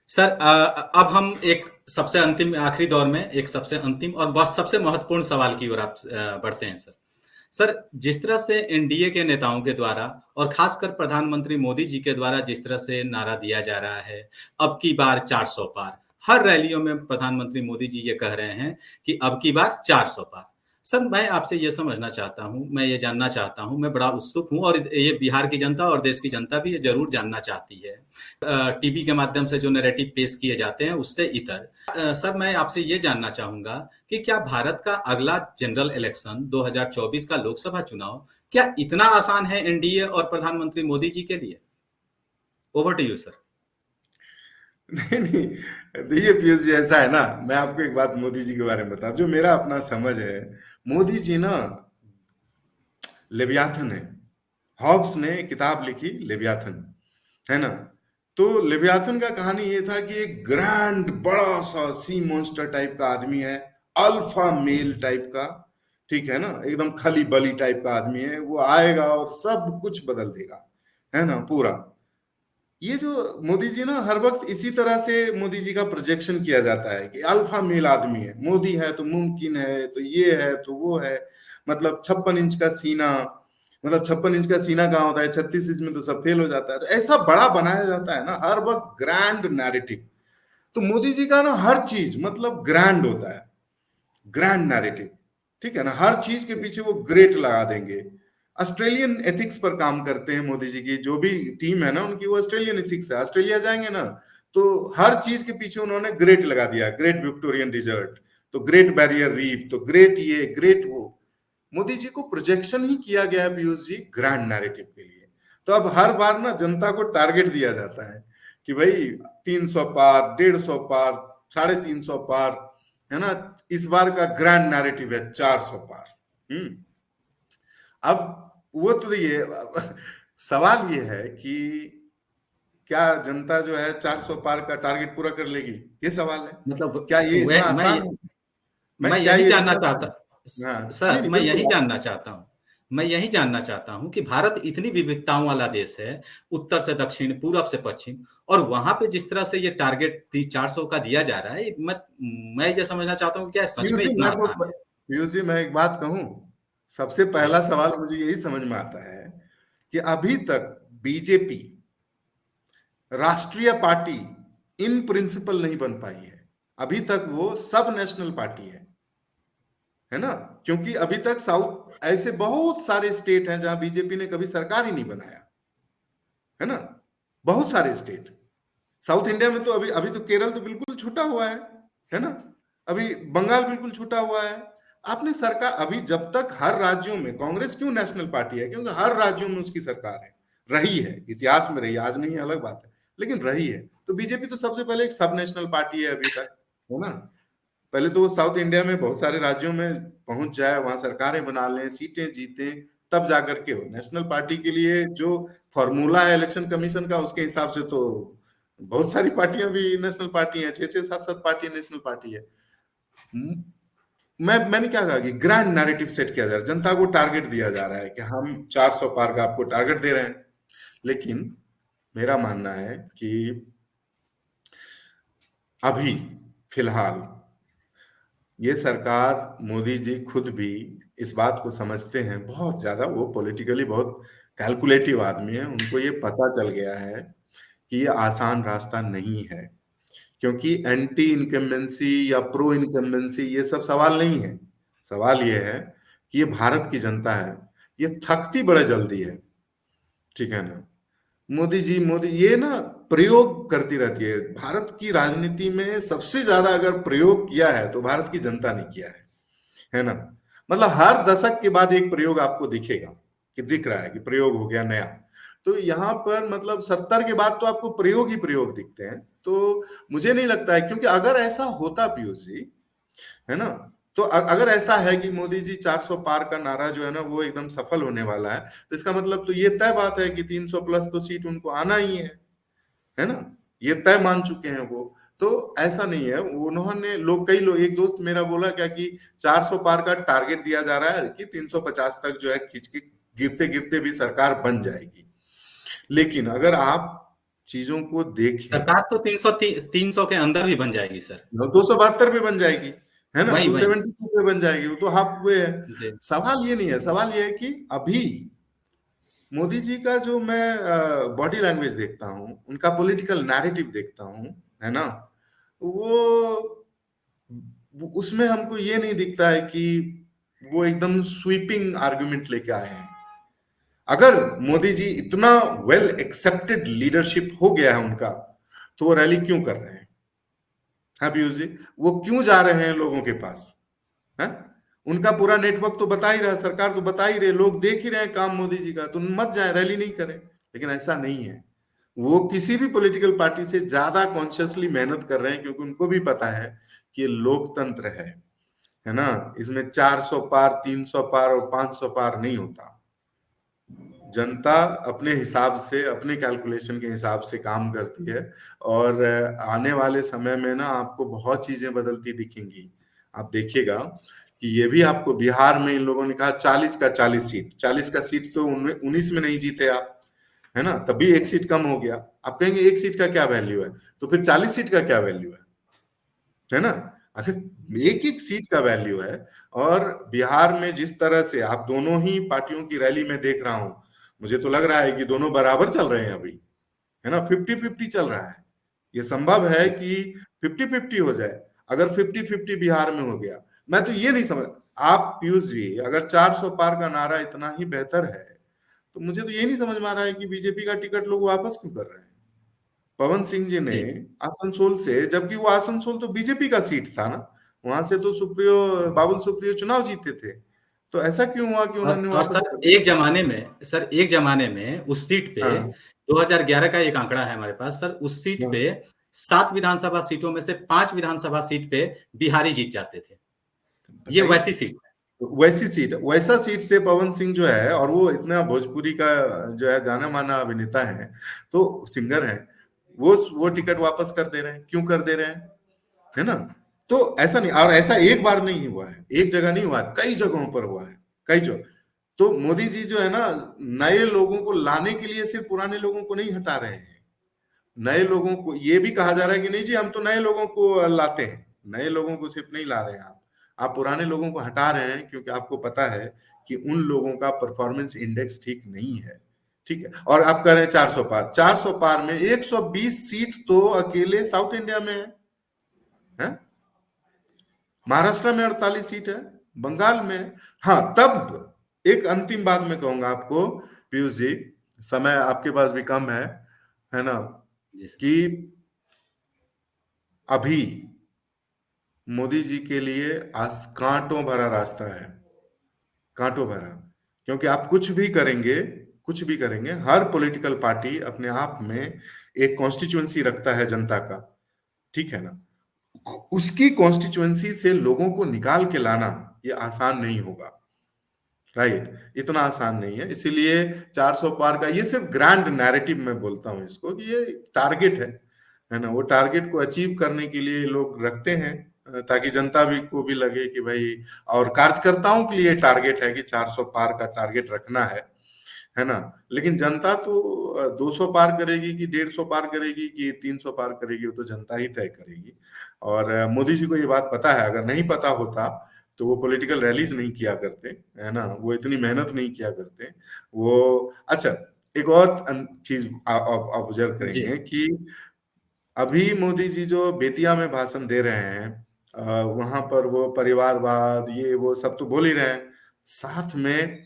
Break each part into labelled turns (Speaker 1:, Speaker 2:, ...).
Speaker 1: Sir अब हम एक सबसे अंतिम आखिरी दौर में एक सबसे अंतिम और बहुत सबसे महत्वपूर्ण सवाल की ओर आप बढ़ते हैं सर। सर, जिस तरह से एनडीए के नेताओं के द्वारा और खासकर प्रधानमंत्री मोदी जी के द्वारा जिस तरह से नारा दिया जा रहा है, अब की बार 400 पार। हर रैलियों में प्रधानमंत्री मोदी जी ये कह रहे हैं कि अब की बार 400 पार। सर, मैं आपसे ये समझना चाहता हूँ, मैं ये जानना चाहता हूँ, मैं बड़ा उत्सुक हूँ और ये बिहार की जनता और देश की जनता भी ये ज़रूर जानना चाहती है। टीवी के माध्यम से जो नैरेटिव पेश किए जाते हैं उससे इतर। सर, मैं आपसे ये जानना चाहूँगा कि क्या भारत का अगला जनरल इलेक्शन 2024 का लोकसभा चुनाव क्या इतना आसान है एनडीए और प्रधानमंत्री मोदी जी के लिए? Over to you sir.
Speaker 2: नहीं नहीं, देखिए पीयूष जी, ऐसा है ना, मैं आपको एक बात मोदी जी के बारे में बता, जो मेरा अपना समझ है, मोदी जी ना लेवियाथन है। हॉब्स ने किताब लिखी लेवियाथन, है ना। तो लेवियाथन का कहानी ये था कि एक ग्रैंड बड़ा सा सी मॉन्स्टर टाइप का आदमी है, अल्फा मेल टाइप का, ठीक है ना, एकदम खली बली टाइप का आदमी है, वो आएगा और सब कुछ बदल देगा, है ना, पूरा। ये जो मोदी जी ना, हर वक्त इसी तरह से मोदी जी का प्रोजेक्शन किया जाता है कि अल्फा मेल आदमी है, मोदी है तो मुमकिन है, तो ये है तो वो है। मतलब 56 इंच का सीना, मतलब 56 इंच का सीना कहाँ होता है, 36 इंच में तो सब फेल हो जाता है। तो ऐसा बड़ा बनाया जाता है ना हर वक्त, ग्रैंड नैरेटिव। तो मोदी जी का ना हर चीज मतलब ग्रैंड होता है, ग्रैंड नैरेटिव, ठीक है ना। हर चीज के पीछे वो ग्रेट लगा देंगे। ऑस्ट्रेलियन एथिक्स पर काम करते हैं मोदी जी की जो भी टीम है ना उनकी, वो ऑस्ट्रेलियन एथिक्स है। ऑस्ट्रेलिया जाएंगे ना तो हर चीज के पीछे उन्होंने ग्रेट लगा दिया, ग्रेट विक्टोरियन डिजर्ट, तो ग्रेट बैरियर रीफ, तो ग्रेट ये ग्रेट वो। मोदी जी को प्रोजेक्शन ही किया गया है पीयूष जी, ग्रैंड नैरेटिव के लिए। तो अब हर बार ना जनता को टारगेट दिया जाता है कि भाई 300 पार, 150 पार, 350 पार, है ना। इस बार का ग्रैंड नैरेटिव है 400 पार। अब वो तो ये सवाल ये है कि क्या जनता जो है 400 पार का टारगेट पूरा कर लेगी, ये सवाल है।
Speaker 1: मतलब
Speaker 2: क्या ये इतना
Speaker 1: वह
Speaker 2: आसान है?
Speaker 1: मैं
Speaker 2: क्या
Speaker 1: यही
Speaker 2: ये
Speaker 1: जानना
Speaker 2: इतना
Speaker 1: चाहता
Speaker 2: आसान? हाँ, नहीं
Speaker 1: सर,
Speaker 2: नहीं,
Speaker 1: मैं यही
Speaker 2: बिल्कुल आप।
Speaker 1: जानना चाहता हूँ। मैं यही जानना चाहता हूँ कि भारत इतनी विविधताओं वाला देश है, उत्तर से दक्षिण, पूरब से पश्चिम, और वहाँ पे जिस तरह से ये टारगेट 400 का दिया जा रहा है, मैं ये समझना चाहता हूँ कि क्या सच में
Speaker 2: पीयूष
Speaker 1: इतना
Speaker 2: मैं तो
Speaker 1: आसान है?
Speaker 2: पीयूष जी, मैं एक बात कहूं, सबसे
Speaker 1: जी।
Speaker 2: पहला सवाल मुझे यही समझ में आता है कि अभी तक बीजेपी राष्ट्रीय पार्टी इन प्रिंसिपल नहीं बन पाई है। अभी तक वो सब नेशनल पार्टी है ना। क्योंकि अभी तक साउथ ऐसे बहुत सारे स्टेट हैं जहां बीजेपी ने कभी सरकार ही नहीं बनाया, है ना। बहुत सारे स्टेट साउथ इंडिया में, तो अभी अभी तो केरल तो बिल्कुल छूटा हुआ है ना। अभी बंगाल बिल्कुल छूटा हुआ है। आपने सरकार अभी, जब तक हर राज्यों में कांग्रेस क्यों नेशनल पार्टी है, क्योंकि हर राज्यों में उसकी सरकार है, रही है, इतिहास में रही, आज नहीं है अलग बात है, लेकिन रही है। तो बीजेपी तो सबसे पहले एक सब नेशनल पार्टी है अभी तक, है ना। पहले तो वो साउथ इंडिया में बहुत सारे राज्यों में पहुंच जाए, वहां सरकारें बना लें, सीटें जीते, तब जाकर के हो नेशनल पार्टी के लिए जो फॉर्मूला है इलेक्शन कमीशन का, उसके हिसाब से तो बहुत सारी पार्टियां भी नेशनल पार्टी हैं, छह छह सात सात पार्टी नेशनल पार्टी है। मैंने क्या कहा कि ग्रैंड नैरेटिव सेट किया जा रहा है, जनता को टारगेट दिया जा रहा है कि हम 400 पार का आपको टारगेट दे रहे हैं। लेकिन मेरा मानना है कि अभी फिलहाल ये सरकार, मोदी जी खुद भी इस बात को समझते हैं बहुत ज्यादा, वो पॉलिटिकली बहुत कैलकुलेटिव आदमी है, उनको ये पता चल गया है कि ये आसान रास्ता नहीं है। क्योंकि एंटी इनकम्बेंसी या प्रो इनकम्बेंसी ये सब सवाल नहीं है। सवाल ये है कि ये भारत की जनता है, ये थकती बड़े जल्दी है, ठीक है ना। मोदी ये ना प्रयोग करती रहती है। भारत की राजनीति में सबसे ज्यादा अगर प्रयोग किया है तो भारत की जनता ने किया है ना। मतलब हर दशक के बाद एक प्रयोग आपको दिखेगा कि दिख रहा है कि प्रयोग हो गया नया। तो यहाँ पर मतलब 70 के बाद तो आपको प्रयोग ही प्रयोग दिखते हैं। तो मुझे नहीं लगता है, क्योंकि अगर ऐसा होता पीयूष जी, है ना, तो अगर ऐसा है कि मोदी जी 400 पार का नारा जो है ना वो एकदम सफल होने वाला है, तो इसका मतलब तो ये तय बात है कि 300 प्लस तो सीट उनको आना ही है ना। ये तय मान चुके हैं वो। तो ऐसा नहीं है, उन्होंने लोग, कई लोग, एक दोस्त मेरा बोला क्या कि 400 पार का टारगेट दिया जा रहा है कि 350 तक जो है खींच के गिरते गिरते भी सरकार बन जाएगी। लेकिन अगर आप चीजों को देखें।
Speaker 1: सरकार तो 300 के अंदर भी बन जाएगी सर।
Speaker 2: 272 पे बन जाएगी, है ना,
Speaker 1: वही वही
Speaker 2: 272 पे बन जाएगी, वो तो हाफ वे है।
Speaker 1: जी
Speaker 2: सवाल ये नहीं है, सवाल ये है कि अभी मोदी जी का जो मैं बॉडी लैंग्वेज देखता हूँ, उनका पॉलिटिकल नैरेटिव देखता हूँ, है ना, वो उसमें हमको ये नहीं दिखता है कि वो एकदम स्वीपिंग आर्गुमेंट लेके आए हैं। अगर मोदी जी इतना वेल एक्सेप्टेड लीडरशिप हो गया है उनका, तो वो रैली क्यों कर रहे हैं? हाँ पीयूष जी, वो क्यों जा रहे हैं लोगों के पास? है, उनका पूरा नेटवर्क तो बता ही रहा है, सरकार तो बता ही रही है, लोग देख ही रहे हैं काम मोदी जी का, तो मत जाए, रैली नहीं करें। लेकिन ऐसा नहीं है, वो किसी भी पॉलिटिकल पार्टी से ज्यादा कॉन्शियसली मेहनत कर रहे हैं, क्योंकि उनको भी पता है कि ये लोकतंत्र है ना, इसमें 400 पार, 300 पार और 500 पार नहीं होता। जनता अपने हिसाब से, अपने कैलकुलेशन के हिसाब से काम करती है, और आने वाले समय में ना आपको बहुत चीजें बदलती दिखेंगी। आप देखिएगा कि ये भी आपको, बिहार में इन लोगों ने कहा 40 का 40 सीट, 40 का सीट तो 19 में नहीं जीते आप, है ना, तभी एक सीट कम हो गया। आप कहेंगे एक सीट का क्या वैल्यू है, तो फिर 40 सीट का क्या वैल्यू है ना? अगर एक एक सीट का वैल्यू है, और बिहार में जिस तरह से आप दोनों ही पार्टियों की रैली में देख रहा हूं, मुझे तो लग रहा है कि दोनों बराबर चल रहे हैं अभी, है ना, 50-50 चल रहा है। ये संभव है कि 50-50 हो जाए। अगर 50-50 बिहार में हो गया, मैं तो ये नहीं समझ, आप पीयूष जी अगर 400 पार का नारा इतना ही बेहतर है, तो मुझे तो ये नहीं समझ में आ रहा है कि बीजेपी का टिकट लोग वापस क्यों कर रहे हैं। पवन सिंह जी ने
Speaker 1: जी
Speaker 2: आसनसोल से, जबकि वो आसनसोल तो बीजेपी का सीट था ना, वहां से तो सुप्रियो, बाबुल सुप्रियो चुनाव जीते थे, तो ऐसा क्यों हुआ कि उन्होंने
Speaker 1: और
Speaker 2: वापस कर
Speaker 1: सर
Speaker 2: दिया?
Speaker 1: एक जमाने में उस सीट पे,
Speaker 2: हाँ
Speaker 1: 2011 का एक आंकड़ा है हमारे पास सर, उस सीट
Speaker 2: हाँ,
Speaker 1: पे 7 विधानसभा सीटों में से 5 विधानसभा सीट पे बिहारी जीत जाते थे। ये
Speaker 2: बताइए।
Speaker 1: वैसी सीट है।
Speaker 2: वैसी सीट, वैसा सीट से पवन सिंह जो है, और वो इतना भोजपुरी का जो है जाना माना अभिनेता है, तो सिंगर है, वो टिकट वापस कर दे रहे हैं, क्यों कर दे रहे हैं, है ना? तो ऐसा नहीं, और ऐसा एक बार नहीं हुआ है, एक जगह नहीं हुआ है, कई जगहों पर हुआ है, कई जगह। तो मोदी जी जो है ना, नए लोगों को लाने के लिए सिर्फ पुराने लोगों को नहीं हटा रहे हैं, नए लोगों को, ये भी कहा जा रहा है कि नहीं जी हम तो नए लोगों को लाते हैं, नए लोगों को सिर्फ नहीं ला रहे हैं आप पुराने लोगों को हटा रहे हैं, क्योंकि आपको पता है कि उन लोगों का परफॉर्मेंस इंडेक्स ठीक नहीं है। ठीक है, और आप कह रहे हैं 400 पार, 400 पार में 120 सीट तो अकेले साउथ इंडिया में है? महाराष्ट्र में 48 सीट है, बंगाल में। हाँ, तब एक अंतिम बात मैं कहूंगा आपको पीयूष जी, समय आपके पास भी कम है ना,
Speaker 1: जी सर।
Speaker 2: कि अभी मोदी जी के लिए कांटों भरा रास्ता है, कांटों भरा, क्योंकि आप कुछ भी करेंगे, हर पॉलिटिकल पार्टी अपने आप में एक कॉन्स्टिट्यूएंसी रखता है जनता का, ठीक है ना, उसकी कॉन्स्टिट्यूएंसी से लोगों को निकाल के लाना ये आसान नहीं होगा, राइट, इतना आसान नहीं है। इसीलिए 400 पार का ये सिर्फ ग्रैंड नैरेटिव मैं बोलता हूँ इसको, कि ये टारगेट है ना, वो टारगेट को अचीव करने के लिए लोग रखते हैं, ताकि जनता भी को भी लगे कि भाई, और कार्यकर्ताओं के लिए टारगेट है कि 400 पार का टारगेट रखना है ना। लेकिन जनता तो 200 पार करेगी कि 150 पार करेगी कि 300 पार करेगी, वो तो जनता ही तय करेगी। और मोदी जी को ये बात पता है, अगर नहीं पता होता तो वो पॉलिटिकल रैलीज नहीं किया करते, है ना, वो इतनी मेहनत नहीं किया करते। वो, अच्छा, एक और चीज ऑब्जर्व
Speaker 1: जी
Speaker 2: करेंगे कि अभी मोदी जी जो बेतिया में भाषण दे रहे हैं, वहां पर वो परिवारवाद ये वो सब तो बोल ही रहे हैं, साथ में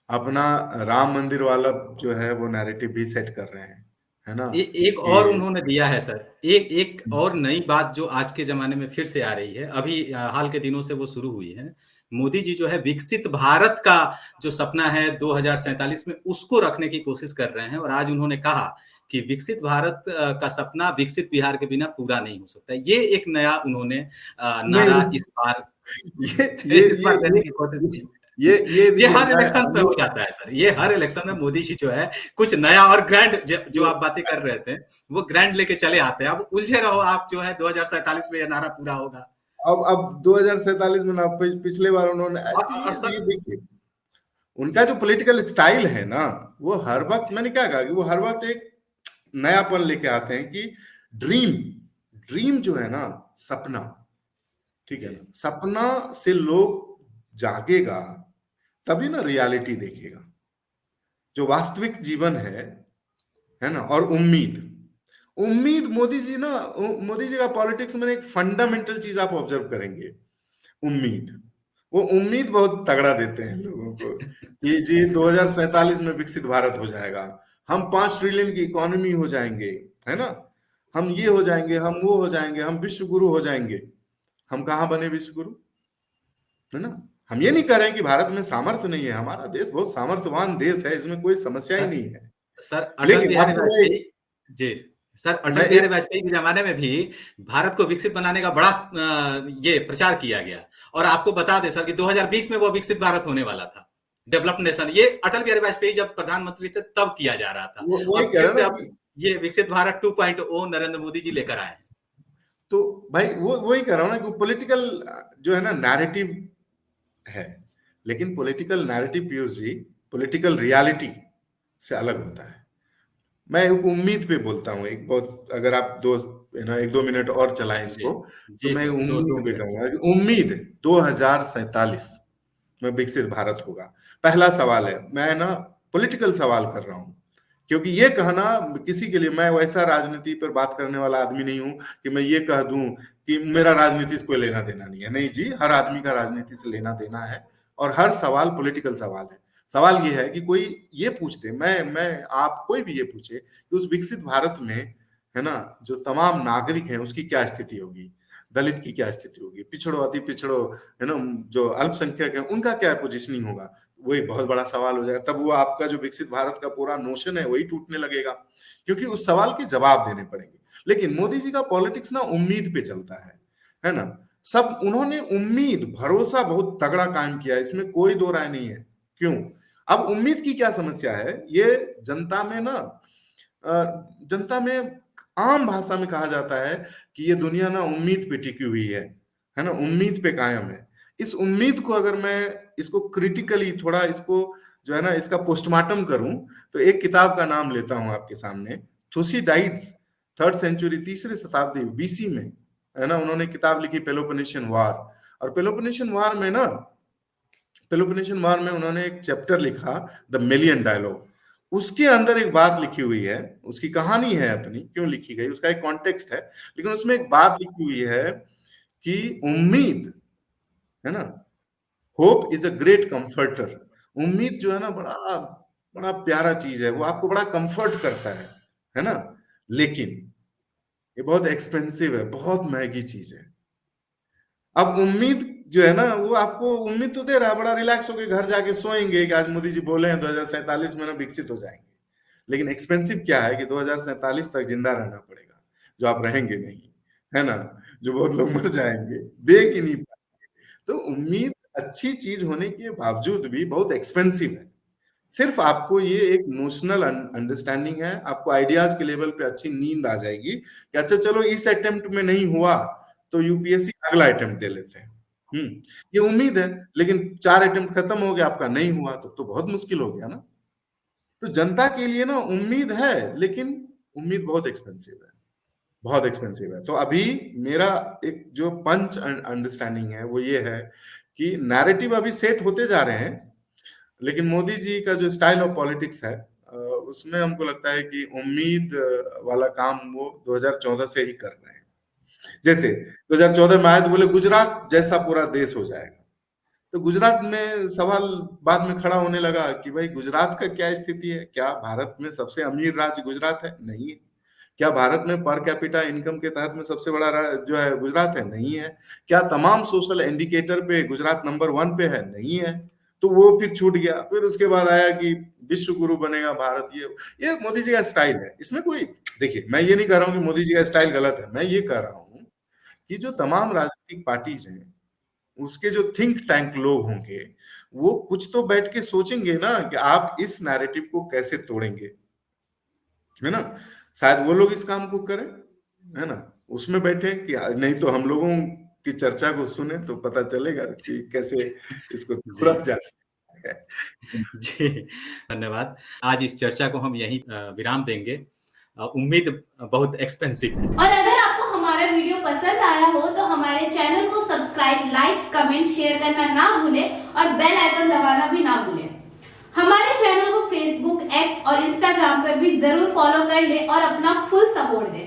Speaker 2: अपना राम मंदिर वाला जो है वो नैरेटिव भी सेट कर रहे हैं, है ना,
Speaker 1: एक
Speaker 2: कि
Speaker 1: और उन्होंने दिया है सर, एक एक और नई बात जो आज के जमाने में फिर से आ रही है, अभी हाल के दिनों से वो शुरू हुई है। मोदी जी जो है विकसित भारत का जो सपना है 2047 में, उसको रखने की कोशिश कर रहे हैं। और आज उन्होंने कहा कि विकसित भारत का सपना विकसित बिहार के बिना पूरा नहीं हो सकता। ये एक नया उन्होंने
Speaker 2: नहीं,
Speaker 1: नारा इस बार
Speaker 2: ये
Speaker 1: इस बार देने की कोशिश की।
Speaker 2: ये
Speaker 1: ये
Speaker 2: देखिए,
Speaker 1: हर
Speaker 2: मैं
Speaker 1: इलेक्शन में हो जाता है सर, ये हर इलेक्शन में मोदी जी जो है कुछ नया और ग्रैंड, जो
Speaker 2: ये
Speaker 1: आप बातें कर रहे थे वो ग्रैंड लेके चले आते हैं। अब उलझे रहो आप, जो है 2047 में ये नारा पूरा होगा।
Speaker 2: अब 2047 में ना, पिछले बार उन्होंने
Speaker 1: और
Speaker 2: ये
Speaker 1: सर
Speaker 2: देखिए, उनका
Speaker 1: जी
Speaker 2: जो पॉलिटिकल स्टाइल है ना, वो हर वक्त, मैंने क्या कहा कि वो हर वक्त एक नयापन लेके आते हैं कि ड्रीम ड्रीम जो है ना, सपना, ठीक है
Speaker 1: जी
Speaker 2: ना, सपना से लोग जागेगा तभी ना रियलिटी देखेगा, जो वास्तविक जीवन है ना। और उम्मीद, उम्मीद मोदी जी ना, मोदी जी का पॉलिटिक्स में एक फंडामेंटल चीज आप ऑब्जर्व करेंगे, उम्मीद। वो उम्मीद बहुत तगड़ा देते हैं लोगों को कि जी 2047 में विकसित भारत हो जाएगा, हम 5 ट्रिलियन की इकोनॉमी हो जाएंगे, है ना, हम ये हो जाएंगे, हम वो हो जाएंगे, हम विश्व गुरु हो जाएंगे। हम कहाँ बने विश्व गुरु, है ना। हम ये नहीं कह रहे हैं कि भारत में सामर्थ्य नहीं है, हमारा देश बहुत सामर्थ्यवान देश है, इसमें कोई समस्या ही
Speaker 1: सर।
Speaker 2: नहीं है।
Speaker 1: सर अटल
Speaker 2: लेकिन
Speaker 1: बिहारी
Speaker 2: आपको
Speaker 1: वाजपेयी, जी सर,
Speaker 2: मैं
Speaker 1: अटल बिहारी
Speaker 2: एक
Speaker 1: वाजपेयी के जमाने में भी भारत को विकसित बनाने का बड़ा ये प्रचार किया गया। और आपको बता दें सर कि 2020 में वो विकसित भारत होने वाला था, डेवलप्ड नेशन। ये अटल बिहारी वाजपेयी जब प्रधानमंत्री थे तब किया जा रहा था।
Speaker 2: वही
Speaker 1: और
Speaker 2: कह
Speaker 1: फिर
Speaker 2: रहा हूं
Speaker 1: से
Speaker 2: ना
Speaker 1: अब
Speaker 2: कि,
Speaker 1: ये विकसित भारत 2.0 नरेंद्र मोदी जी लेकर आए हैं।
Speaker 2: तो भाई वो वही कह रहा हूं ना कि पॉलिटिकल जो है ना नैरेटिव है, लेकिन political narrative Piyush ji political reality से अलग होता है। मैं एक उम्मीद पे बोलता हूँ, एक बहुत, अगर आप दो, है ना, 1-2 मिनट और चलाएं
Speaker 1: जी
Speaker 2: इसको, तो
Speaker 1: जी
Speaker 2: मैं
Speaker 1: सर, दो
Speaker 2: उम्मीद पे
Speaker 1: मिनट
Speaker 2: कहूंगा कि उम्मीद 2047 में विकसित भारत होगा। पहला सवाल है, मैं ना पॉलिटिकल सवाल कर रहा हूँ, क्योंकि ये कहना किसी के लिए, मैं वैसा राजनीति पर बात करने वाला आदमी नहीं हूं कि मैं ये कह दूं कि मेरा राजनीति से कोई लेना देना नहीं है। नहीं जी, हर आदमी का राजनीति से लेना देना है, और हर सवाल पॉलिटिकल सवाल है। सवाल ये है कि कोई ये पूछते, मैं आप कोई भी ये पूछे कि उस विकसित भारत में, है ना, जो तमाम नागरिक हैं उसकी क्या स्थिति होगी, दलित की क्या स्थिति होगी, पिछड़ो, अति पिछड़ो, है ना, जो अल्पसंख्यक है उनका क्या पोजिशनिंग होगा, वो एक बहुत बड़ा सवाल हो जाएगा। तब वो आपका जो विकसित भारत का पूरा नोशन है वही टूटने लगेगा, क्योंकि उस सवाल के जवाब देने पड़ेंगे। लेकिन मोदी जी का पॉलिटिक्स ना उम्मीद पे चलता है ना। सब उन्होंने उम्मीद, भरोसा बहुत तगड़ा कायम किया, इसमें कोई दो राय नहीं है। क्यों? अब उम्मीद की क्या समस्या है, ये जनता में ना, जनता में आम भाषा में कहा जाता है कि ये दुनिया ना उम्मीद पे टिकी हुई है ना, उम्मीद पे कायम है। इस उम्मीद को अगर मैं इसको क्रिटिकली थोड़ा, इसको जो है ना, इसका पोस्टमार्टम करूं, तो एक किताब का नाम लेता हूं आपके सामने, थुसीडाइड्स, 3rd सेंचुरी, 3री शताब्दी बीसी में, है ना, उन्होंने किताब लिखी पेलोपोनेशियन वार। और पेलोपोनेशियन वार में उन्होंने एक चैप्टर लिखा, द मिलियन डायलॉग। उसके अंदर एक बात लिखी हुई है, उसकी कहानी है अपनी, क्यों लिखी गई उसका एक कॉन्टेक्स्ट है, लेकिन उसमें एक बात लिखी हुई है कि उम्मीद, है ना, hope is a great comforter. उम्मीद जो है ना, बड़ा बड़ा प्यारा चीज है, वो आपको बड़ा कंफर्ट करता है ना। लेकिन ये बहुत एक्सपेंसिव है, बहुत महंगी चीज है। अब उम्मीद जो है ना, वो आपको उम्मीद तो दे रहा है, बड़ा रिलैक्स होकर घर जाके सोएंगे कि आज मोदी जी बोले हैं 2047 में ना विकसित हो जाएंगे। लेकिन एक्सपेंसिव क्या है कि 2047 तक जिंदा रहना पड़ेगा, जो आप रहेंगे नहीं, है ना, जो बहुत लोग मर जाएंगे, देख ही नहीं पाएंगे। तो उम्मीद अच्छी चीज होने के बावजूद भी बहुत एक्सपेंसिव है। सिर्फ आपको ये एक नोशनल अंडरस्टैंडिंग है, आपको आइडियाज के लेवल पे अच्छी नींद आ जाएगी कि अच्छा चलो इस अटेम्प्ट में नहीं हुआ तो यूपीएससी अगला अटेम्प्ट दे लेते हैं। ये उम्मीद है। लेकिन 4 अटेम्प्ट खत्म हो गया, आपका नहीं हुआ, तो बहुत मुश्किल हो गया ना। तो जनता के लिए ना उम्मीद है, लेकिन उम्मीद बहुत एक्सपेंसिव है, बहुत एक्सपेंसिव है। तो अभी मेरा एक जो पंच अंडरस्टैंडिंग है वो ये है कि नैरेटिव अभी सेट होते जा रहे हैं, लेकिन मोदी जी का जो स्टाइल ऑफ पॉलिटिक्स है, उसमें हमको लगता है कि उम्मीद वाला काम वो 2014 से ही कर रहे हैं। जैसे 2014 में आए तो बोले गुजरात जैसा पूरा देश हो जाएगा। तो गुजरात में सवाल बाद में खड़ा होने लगा कि भाई गुजरात का क्या स्थिति है, क्या भारत में सबसे अमीर राज्य गुजरात है? नहीं है। क्या भारत में पर कैपिटा इनकम के तहत में सबसे बड़ा जो है गुजरात है? नहीं है। क्या तमाम सोशल इंडिकेटर पे गुजरात नंबर 1 पे है? नहीं है। तो वो फिर छूट गया। फिर उसके बाद आया कि विश्व गुरु बनेगा भारत। ये मोदी जी का स्टाइल है। इसमें कोई, देखिए मैं ये नहीं कह रहा हूँ कि मोदी जी का स्टाइल गलत है, मैं ये कह रहा हूँ कि जो तमाम राजनीतिक पार्टीज हैं, उसके जो थिंक टैंक लोग होंगे, वो कुछ तो बैठ के सोचेंगे ना कि आप इस नैरेटिव को कैसे तोड़ेंगे, है ना। शायद वो लोग इस काम को करें, है ना, उसमें बैठे कि नहीं तो हम लोगों की चर्चा को सुने तो पता चलेगा कि कैसे इसको
Speaker 1: जी
Speaker 2: तोड़ा जा सकता है।
Speaker 1: जी, धन्यवाद। आज इस चर्चा को हम यहीं विराम देंगे। उम्मीद बहुत एक्सपेंसिव है।
Speaker 3: और अगर आपको हमारा वीडियो पसंद आया हो तो हमारे चैनल को सब्सक्राइब, लाइक, कमेंट, शेयर करना ना भूलें और बेल आइकन दबाना भी ना भूलें। हमारे चैनल को फेसबुक, एक्स और इंस्टाग्राम पर भी जरूर फॉलो कर लें और अपना फुल सपोर्ट दें।